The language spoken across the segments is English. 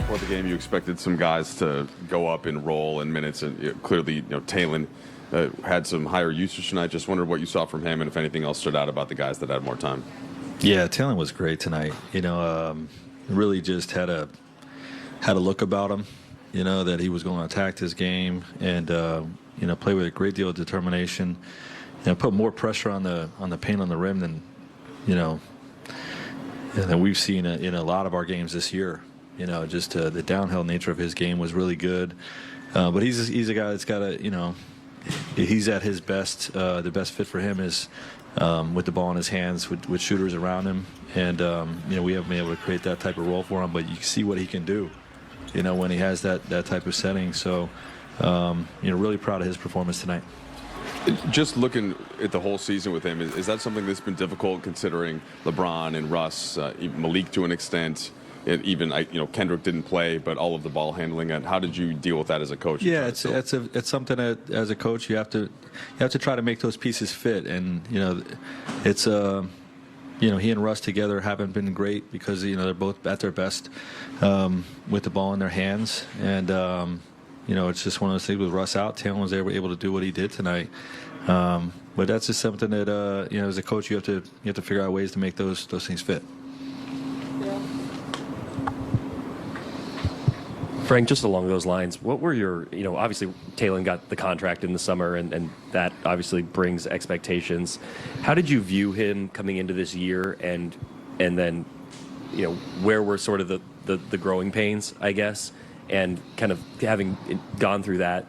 Before the game, you expected some guys to go up in role and minutes, and clearly, Talon had some higher usage tonight. Just wondered what you saw from him, and if anything else stood out about the guys that had more time. Yeah, Talon was great tonight. Really just had a look about him. That he was going to attack this game and play with a great deal of determination. Put more pressure on the paint on the rim than than we've seen in a lot of our games this year. Just the downhill nature of his game was really good. But he's a guy that's got to, he's at his best. The best fit for him is with the ball in his hands, with shooters around him. And, we haven't been able to create that type of role for him, but you can see what he can do, when he has that type of setting. So, really proud of his performance tonight. Just looking at the whole season with him, is that something that's been difficult considering LeBron and Russ, Malik to an extent? And even Kendrick didn't play, but all of the ball handling. And how did you deal with that as a coach? Yeah, it's something that as a coach you have to try to make those pieces fit. And it's he and Russ together haven't been great because they're both at their best with the ball in their hands. And it's just one of those things with Russ out. Talon was able to do what he did tonight. But that's just something that as a coach you have to figure out ways to make those things fit. Frank, just along those lines, what were your, obviously Talon got the contract in the summer and that obviously brings expectations. How did you view him coming into this year and then, where were sort of the growing pains, I guess, and kind of having gone through that,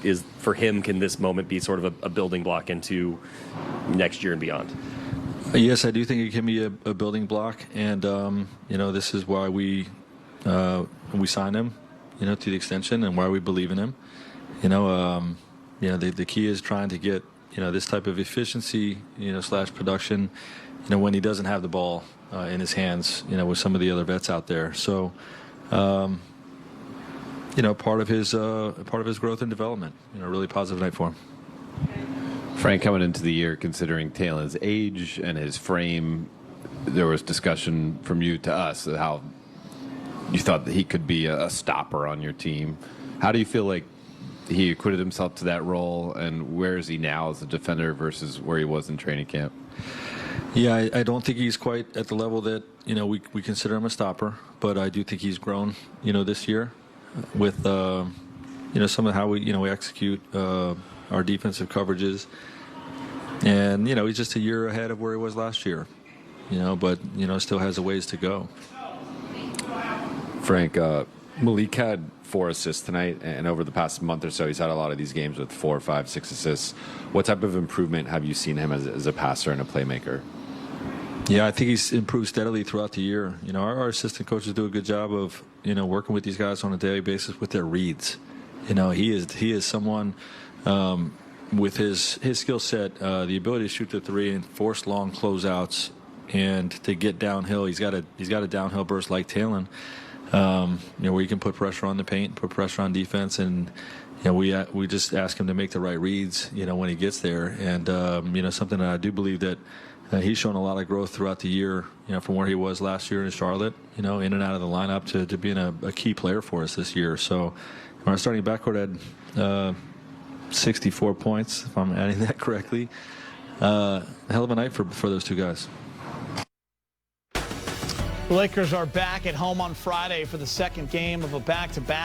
is for him, can this moment be sort of a building block into next year and beyond? Yes, I do think it can be a building block. And, this is why we signed him, to the extension, and why we believe in him. The key is trying to get, this type of efficiency, / production, when he doesn't have the ball in his hands, with some of the other vets out there. So, part of his growth and development. Really positive night for him. Frank, coming into the year, considering Talon's age and his frame, there was discussion from you to us of how you thought that he could be a stopper on your team. How do you feel like he acquitted himself to that role, and where is he now as a defender versus where he was in training camp? Yeah, I don't think he's quite at the level that we consider him a stopper, but I do think he's grown this year with some of how we execute our defensive coverages, and he's just a year ahead of where he was last year, but still has a ways to go. Frank, Malik had 4 assists tonight, and over the past month or so, he's had a lot of these games with 4, 5, 6 assists. What type of improvement have you seen him as a passer and a playmaker? Yeah, I think he's improved steadily throughout the year. Our assistant coaches do a good job of, working with these guys on a daily basis with their reads. He is someone with his skill set, the ability to shoot the three and force long closeouts, and to get downhill. He's got a downhill burst like Talon. Where you can put pressure on the paint, put pressure on defense, and we just ask him to make the right reads, when he gets there. And something that I do believe that he's shown a lot of growth throughout the year, from where he was last year in Charlotte, in and out of the lineup to being a key player for us this year. So our starting backcourt had 64 points, if I'm adding that correctly. A hell of a night for those two guys. The Lakers are back at home on Friday for the second game of a back-to-back.